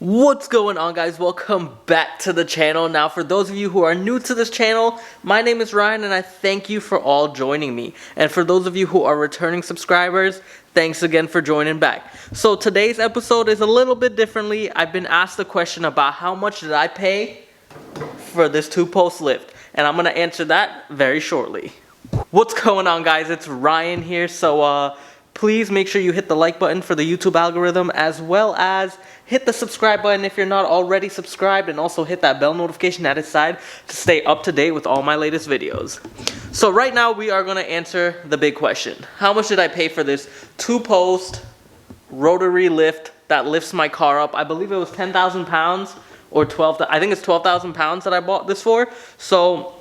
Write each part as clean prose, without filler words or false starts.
What's going on, guys? Welcome back to the channel. Now, for those of you who are new to this channel, my name is Ryan and I thank you for all joining me. And for those of you who are returning subscribers, thanks again for joining back. So today's episode is a little bit differently. I've been asked a question about how much did I pay for this 2-post lift, and I'm going to answer that very shortly. What's going on, guys? It's Ryan here. So please make sure you hit the like button for the YouTube algorithm, as well as hit the subscribe button if you're not already subscribed, and also hit that bell notification at its side to stay up to date with all my latest videos. So right now we are going to answer the big question. How much did I pay for this 2-post rotary lift that lifts my car up? I believe it was 10,000 pounds or 12, I think it's 12,000 pounds that I bought this for. So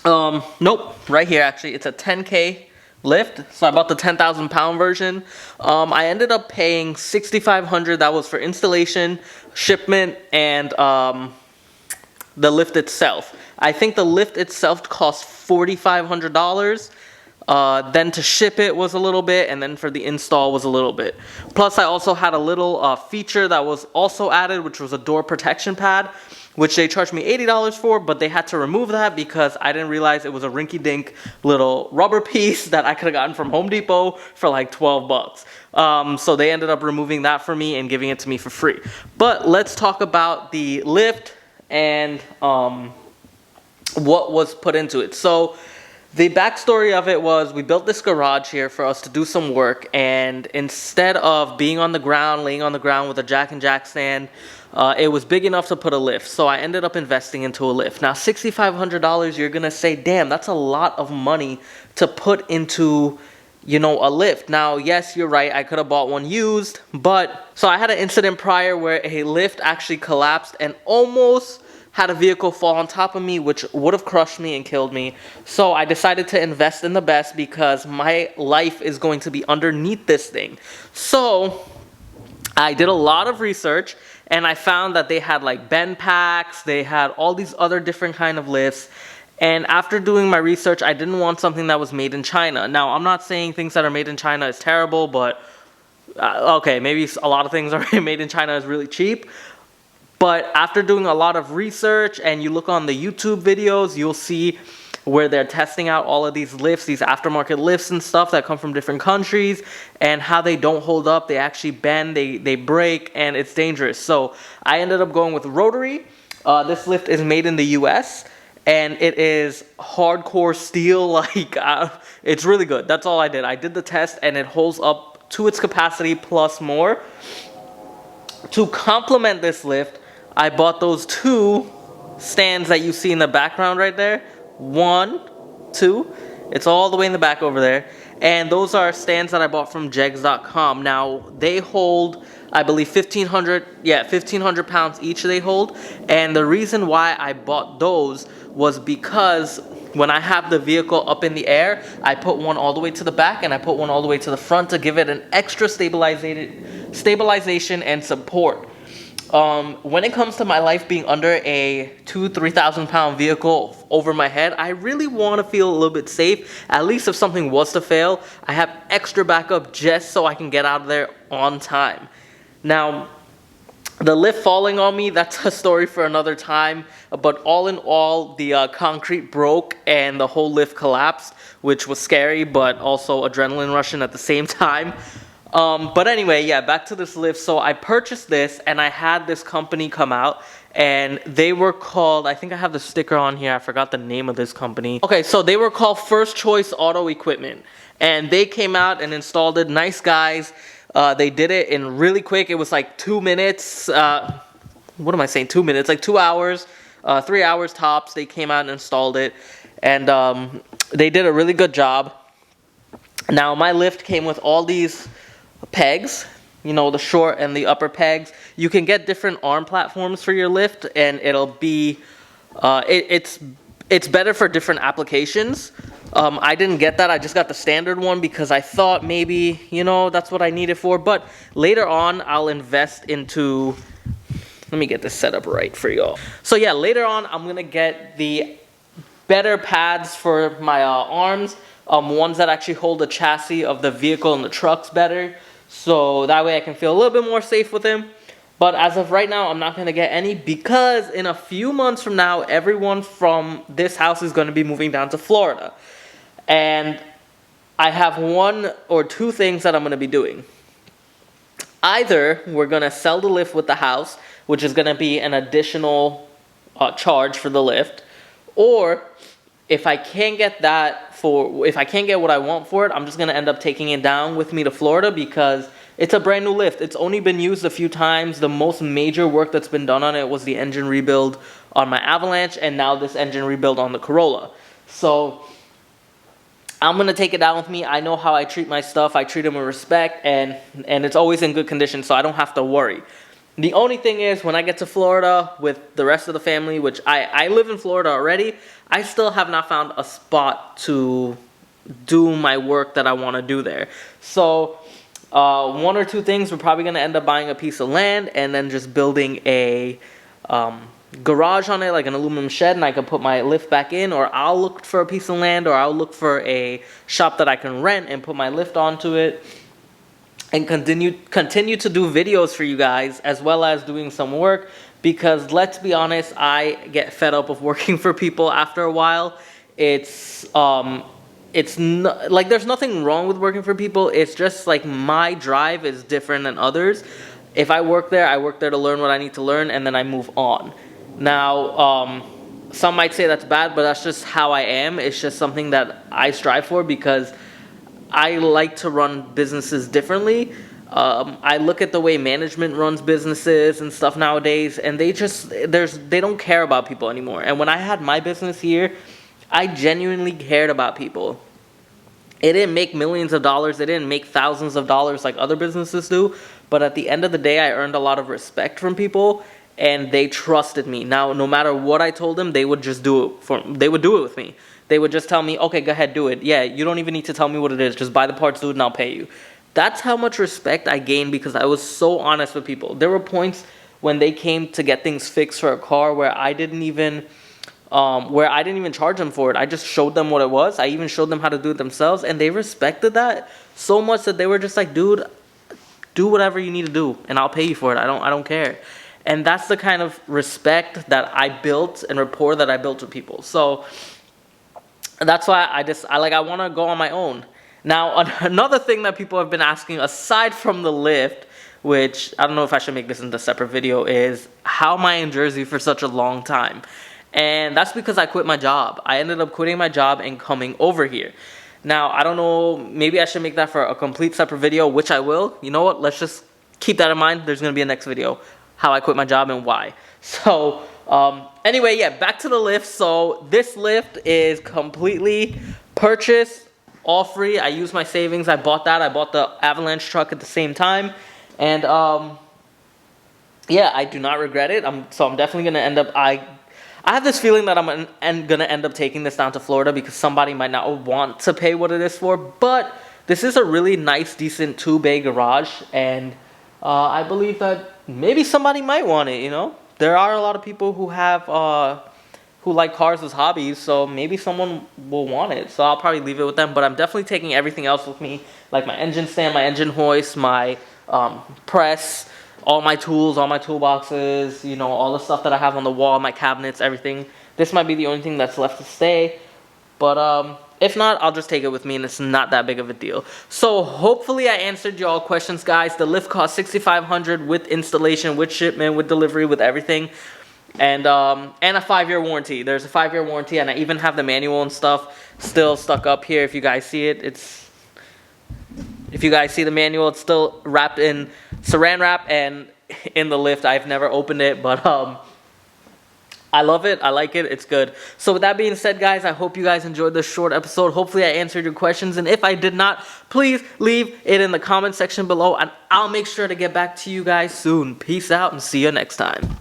nope, right here actually, it's a 10K lift. So I bought the 10,000 pound version. I ended up paying $6,500. That was for installation, shipment, and the lift itself. I think the lift itself cost $4,500. Then to ship it was a little bit, and then for the install was a little bit. Plus I also had a little feature that was also added, which was a door protection pad, which they charged me $80 for, but they had to remove that because I didn't realize it was a rinky-dink little rubber piece that I could have gotten from Home Depot for like 12 bucks. So they ended up removing that for me and giving it to me for free. But let's talk about the lift and what was put into it. So the backstory of it was we built this garage here for us to do some work, and instead of being on the ground, laying on the ground with a jack and jack stand, it was big enough to put a lift. So I ended up investing into a lift. Now $6,500, you're gonna say, damn, that's a lot of money to put into, you know, a lift. Now, yes, you're right, I could have bought one used, but so I had an incident prior where a lift actually collapsed and almost had a vehicle fall on top of me, which would have crushed me and killed me. So I decided to invest in the best because my life is going to be underneath this thing. So I did a lot of research, and I found that they had like bend packs, they had all these other different kind of lifts. And after doing my research, I didn't want something that was made in China. Now, I'm not saying things that are made in China is terrible, but okay, maybe a lot of things are made in China is really cheap. But after doing a lot of research, and you look on the YouTube videos, you'll see where they're testing out all of these lifts, these aftermarket lifts and stuff that come from different countries, and how they don't hold up. They actually bend, they break, and it's dangerous. So I ended up going with rotary. This lift is made in the US, and it is hardcore steel. Like it's really good. That's all I did. I did the test, and it holds up to its capacity plus more. To complement this lift, I bought those 2 stands that you see in the background right there. 1, 2, it's all the way in the back over there. And those are stands that I bought from jegs.com. Now, they hold, I believe, 1,500 pounds each they hold. And the reason why I bought those was because when I have the vehicle up in the air, I put one all the way to the back and I put one all the way to the front to give it an extra stabilization and support. When it comes to my life being under a 2,000-3,000 pound vehicle over my head, I really want to feel a little bit safe. At least if something was to fail, I have extra backup just so I can get out of there on time. Now, the lift falling on me, that's a story for another time. But all in all, the concrete broke and the whole lift collapsed, which was scary, but also adrenaline rushing at the same time. But anyway, yeah, back to this lift. So I purchased this, and I had this company come out, and they were called, I think I have the sticker on here, I forgot the name of this company. Okay, so they were called First Choice Auto Equipment, and they came out and installed it. Nice guys. They did it in really quick. It was like 2 minutes. What am I saying? 2 minutes, like 2 hours, 3 hours tops. They came out and installed it, and they did a really good job. Now, my lift came with all these pegs, you know, the short and the upper pegs. You can get different arm platforms for your lift, and it'll be it's better for different applications. I didn't get that. I just got the standard one because I thought maybe, you know, that's what I need it for. But later on, I'll invest into, let me get this set up right for y'all. So yeah, later on, I'm gonna get the better pads for my arms, ones that actually hold the chassis of the vehicle and the trucks better. So that way I can feel a little bit more safe with him. But as of right now, I'm not going to get any because in a few months from now, everyone from this house is going to be moving down to Florida. And I have one or two things that I'm going to be doing. Either we're going to sell the lift with the house, which is going to be an additional charge for the lift. Or if I can't get if I can't get what I want for it, I'm just going to end up taking it down with me to Florida because it's a brand new lift. It's only been used a few times. The most major work that's been done on it was the engine rebuild on my Avalanche and now this engine rebuild on the Corolla. So I'm going to take it down with me. I know how I treat my stuff. I treat them with respect and it's always in good condition so I don't have to worry. The only thing is when I get to Florida with the rest of the family, which I live in Florida already, I still have not found a spot to do my work that I want to do there. So one or two things, we're probably going to end up buying a piece of land and then just building a garage on it, like an aluminum shed, and I can put my lift back in, or I'll look for a piece of land, or I'll look for a shop that I can rent and put my lift onto it and continue to do videos for you guys as well as doing some work because let's be honest, I get fed up of working for people after a while. It's not, like there's nothing wrong with working for people. It's just like my drive is different than others. If I work there to learn what I need to learn and then I move on. Now, some might say that's bad, but that's just how I am. It's just something that I strive for because I like to run businesses differently. I look at the way management runs businesses and stuff nowadays, and they don't care about people anymore. And when I had my business here, I genuinely cared about people. It didn't make millions of dollars. It didn't make thousands of dollars like other businesses do. But at the end of the day, I earned a lot of respect from people, and they trusted me. Now, no matter what I told them, they would just do it they would do it with me. They would just tell me, okay, go ahead, do it. Yeah, you don't even need to tell me what it is. Just buy the parts, do it, and I'll pay you. That's how much respect I gained because I was so honest with people. There were points when they came to get things fixed for a car where I didn't even charge them for it. I just showed them what it was. I even showed them how to do it themselves, and they respected that so much that they were just like, dude, do whatever you need to do, and I'll pay you for it. I don't care. And that's the kind of respect that I built and rapport that I built with people. So that's why I want to go on my own. Now, another thing that people have been asking, aside from the lift, which I don't know if I should make this into a separate video, is how am I in Jersey for such a long time? And that's because I quit my job. I ended up quitting my job and coming over here. Now, I don't know, maybe I should make that for a complete separate video, which I will. You know what? Let's just keep that in mind. There's going to be a next video, how I quit my job and why. So, anyway, yeah, back to the lift. So this lift is completely purchased, all free. I used my savings. I bought that. I bought the Avalanche truck at the same time. And, yeah, I do not regret it. So I'm definitely going to end up, I have this feeling that I'm going to end up taking this down to Florida because somebody might not want to pay what it is for. But this is a really nice, decent 2-bay garage. And I believe that maybe somebody might want it, you know. There are a lot of people who have who like cars as hobbies, so maybe someone will want it. So I'll probably leave it with them, but I'm definitely taking everything else with me, like my engine stand, my engine hoist, my press, all my tools, all my toolboxes, you know, all the stuff that I have on the wall, my cabinets, everything. This might be the only thing that's left to stay, but if not, I'll just take it with me, and it's not that big of a deal. So hopefully I answered y'all questions, guys. The lift cost $6,500 with installation, with shipment, with delivery, with everything, and a 5-year warranty. There's a 5-year warranty, and I even have the manual and stuff still stuck up here. If you guys see it, if you guys see the manual, it's still wrapped in saran wrap and in the lift. I've never opened it, but I love it. I like it. It's good. So with that being said, guys, I hope you guys enjoyed this short episode. Hopefully I answered your questions. And if I did not, please leave it in the comment section below, and I'll make sure to get back to you guys soon. Peace out and see you next time.